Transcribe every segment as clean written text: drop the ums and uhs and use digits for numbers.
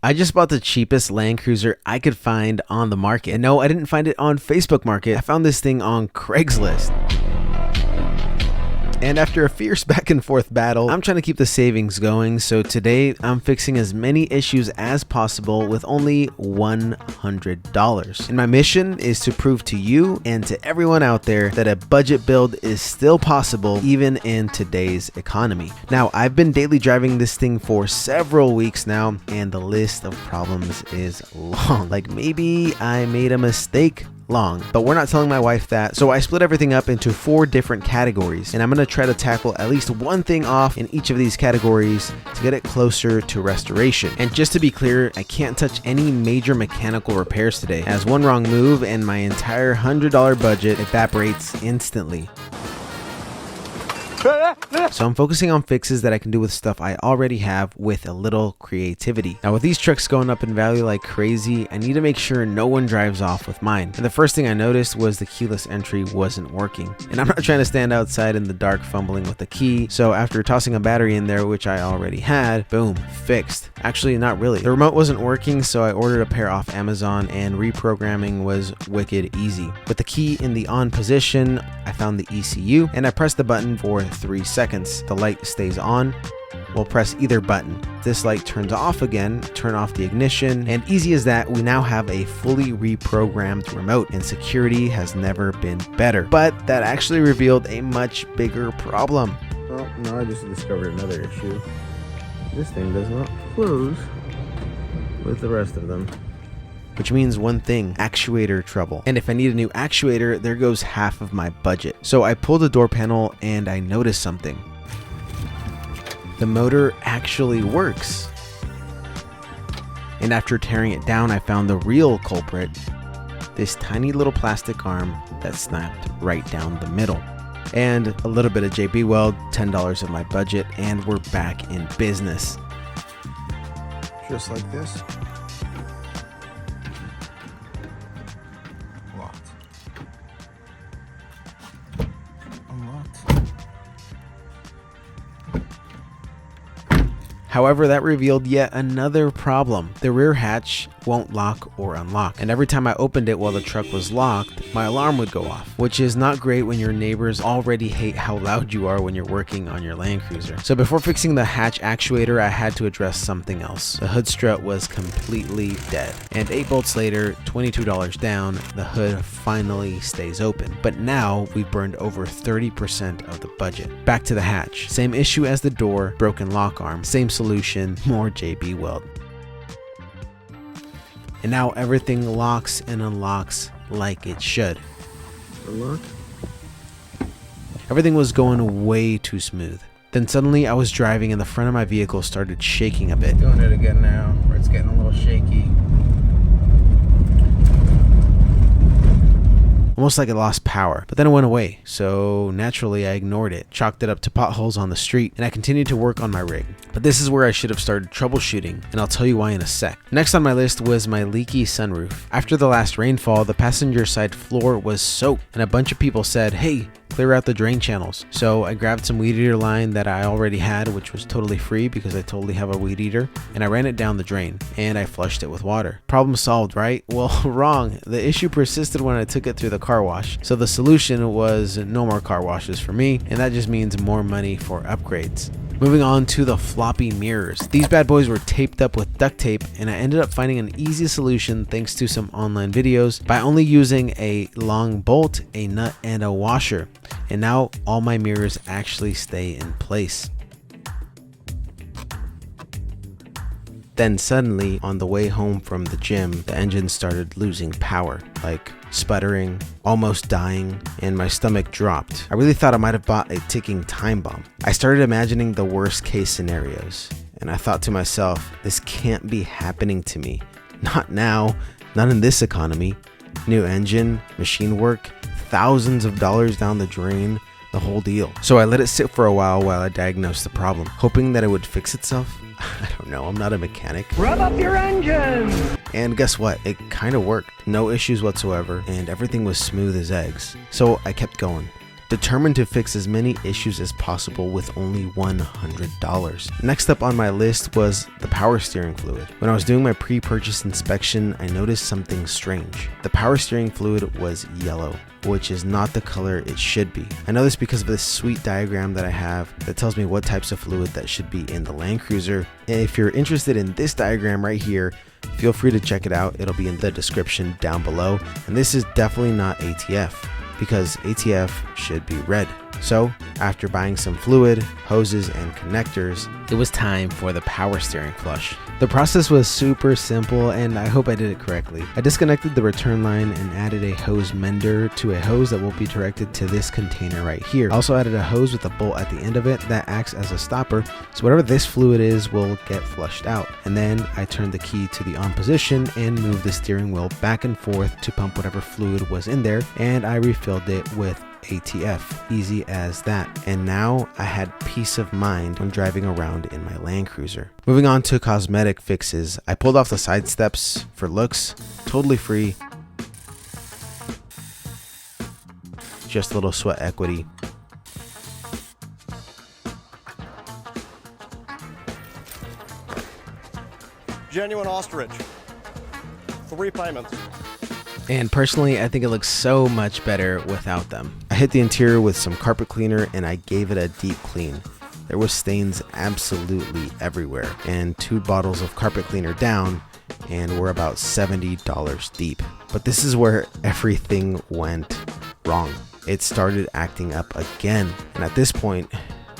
I just bought the cheapest Land Cruiser I could find on the market. And no, I didn't find it on Facebook Market. I found this thing on Craigslist. And after a fierce back and forth battle, I'm trying to keep the savings going. So today I'm fixing as many issues as possible with only $100. And my mission is to prove to you and to everyone out there that a budget build is still possible even in today's economy. Now, I've been daily driving this thing for several weeks now, and the list of problems is long. Like maybe I made a mistake long, but we're not telling my wife that. So I split everything up into 4 different categories, and I'm gonna try to tackle at least one thing off in each of these categories to get it closer to restoration. And just to be clear, I can't touch any major mechanical repairs today, as one wrong move and my entire $100 budget evaporates instantly. So I'm focusing on fixes that I can do with stuff I already have with a little creativity. Now with these trucks going up in value like crazy, I need to make sure no one drives off with mine. And the first thing I noticed was the keyless entry wasn't working. And I'm not trying to stand outside in the dark fumbling with the key. So after tossing a battery in there, which I already had, boom, fixed. Actually, not really. The remote wasn't working, so I ordered a pair off Amazon, and reprogramming was wicked easy. With the key in the on position, I found the ECU and I pressed the button for 3 seconds. The light stays on. We'll press either button. This light turns off again, turn off the ignition, and easy as that, we now have a fully reprogrammed remote, and security has never been better. But that actually revealed a much bigger problem. Oh, no, I just discovered another issue. This thing does not close with the rest of them. Which means one thing, actuator trouble. And if I need a new actuator, there goes half of my budget. So I pulled the door panel and I noticed something. The motor actually works. And after tearing it down, I found the real culprit, this tiny little plastic arm that snapped right down the middle. And a little bit of JB Weld, $10 of my budget, and we're back in business. Just like this. However, that revealed yet another problem. The rear hatch won't lock or unlock, and every time I opened it while the truck was locked, my alarm would go off, which is not great when your neighbors already hate how loud you are when you're working on your Land Cruiser. So before fixing the hatch actuator, I had to address something else. The hood strut was completely dead, and 8 bolts later, $22 down, the hood finally stays open. But now we've burned over 30% of the budget. Back to the hatch. Same issue as the door, broken lock arm, same solution, more JB Weld. And now everything locks and unlocks like it should. Unlock? Everything was going way too smooth. Then suddenly I was driving and the front of my vehicle started shaking a bit. Doing it again now, where it's getting a little shaky. Almost like it lost power, but then it went away. So naturally I ignored it, chalked it up to potholes on the street, and I continued to work on my rig. But this is where I should have started troubleshooting, and I'll tell you why in a sec. Next on my list was my leaky sunroof. After the last rainfall, the passenger side floor was soaked, and a bunch of people said, "Hey, clear out the drain channels." So I grabbed some weed eater line that I already had, which was totally free because I totally have a weed eater, and I ran it down the drain, and I flushed it with water. Problem solved, right? Well, wrong. The issue persisted when I took it through the car wash. So the solution was no more car washes for me, and that just means more money for upgrades. Moving on to the floppy mirrors. These bad boys were taped up with duct tape, and I ended up finding an easy solution thanks to some online videos by only using a long bolt, a nut, and a washer. And now all my mirrors actually stay in place. Then suddenly, on the way home from the gym, the engine started losing power, like sputtering, almost dying, and my stomach dropped. I really thought I might have bought a ticking time bomb. I started imagining the worst case scenarios, and I thought to myself, this can't be happening to me. Not now, not in this economy. New engine, machine work, thousands of dollars down the drain, the whole deal. So I let it sit for a while I diagnosed the problem, hoping that it would fix itself. I don't know, I'm not a mechanic. Rev up your engine! And guess what? It kind of worked. No issues whatsoever, and everything was smooth as eggs. So I kept going. determined to fix as many issues as possible with only $100. Next up on my list was the power steering fluid. When I was doing my pre-purchase inspection, I noticed something strange. The power steering fluid was yellow, which is not the color it should be. I know this because of this sweet diagram that I have that tells me what types of fluid that should be in the Land Cruiser. And if you're interested in this diagram right here, feel free to check it out. It'll be in the description down below. And this is definitely not ATF, because ATF should be red. So after buying some fluid, hoses, and connectors, it was time for the power steering flush. The process was super simple, and I hope I did it correctly. I disconnected the return line and added a hose mender to a hose that will be directed to this container right here. I also added a hose with a bolt at the end of it that acts as a stopper, so whatever this fluid is will get flushed out. And then I turned the key to the on position and moved the steering wheel back and forth to pump whatever fluid was in there, and I refilled it with ATF. Easy as that. And now I had peace of mind when driving around in my Land Cruiser. Moving on to cosmetic fixes, I pulled off the side steps for looks, totally free. Just a little sweat equity. Genuine ostrich. 3 payments. And personally, I think it looks so much better without them. I hit the interior with some carpet cleaner and I gave it a deep clean. There were stains absolutely everywhere, and 2 bottles of carpet cleaner down and we're about $70 deep. But this is where everything went wrong. It started acting up again, and at this point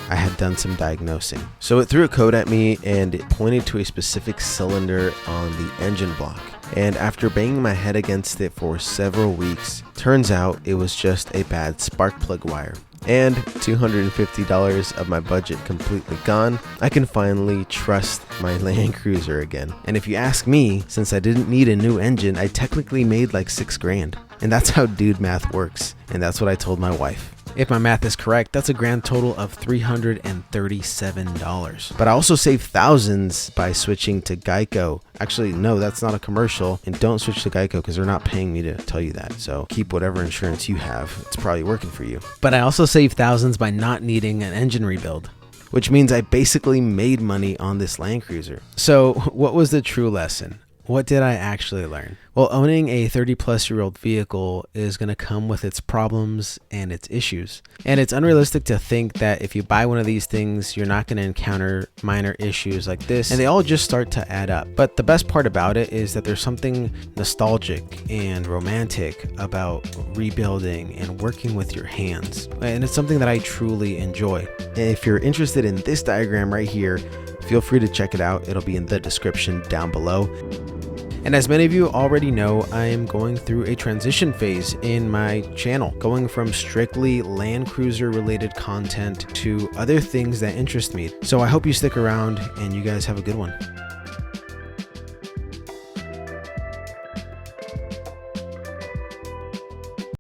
I had done some diagnosing. So it threw a code at me and it pointed to a specific cylinder on the engine block. And after banging my head against it for several weeks, turns out it was just a bad spark plug wire. And $250 of my budget completely gone, I can finally trust my Land Cruiser again. And if you ask me, since I didn't need a new engine, I technically made like $6,000. And that's how dude math works. And that's what I told my wife. If my math is correct, that's a grand total of $337. But I also saved thousands by switching to Geico. Actually, no, that's not a commercial. And don't switch to Geico because they're not paying me to tell you that. So keep whatever insurance you have. It's probably working for you. But I also saved thousands by not needing an engine rebuild, which means I basically made money on this Land Cruiser. So what was the true lesson? What did I actually learn? Well, owning a 30-plus-year-old vehicle is going to come with its problems and its issues. And it's unrealistic to think that if you buy one of these things, you're not going to encounter minor issues like this, and they all just start to add up. But the best part about it is that there's something nostalgic and romantic about rebuilding and working with your hands. And it's something that I truly enjoy. And if you're interested in this diagram right here, feel free to check it out. It'll be in the description down below. And as many of you already know, I am going through a transition phase in my channel, going from strictly Land Cruiser related content to other things that interest me. So I hope you stick around and you guys have a good one.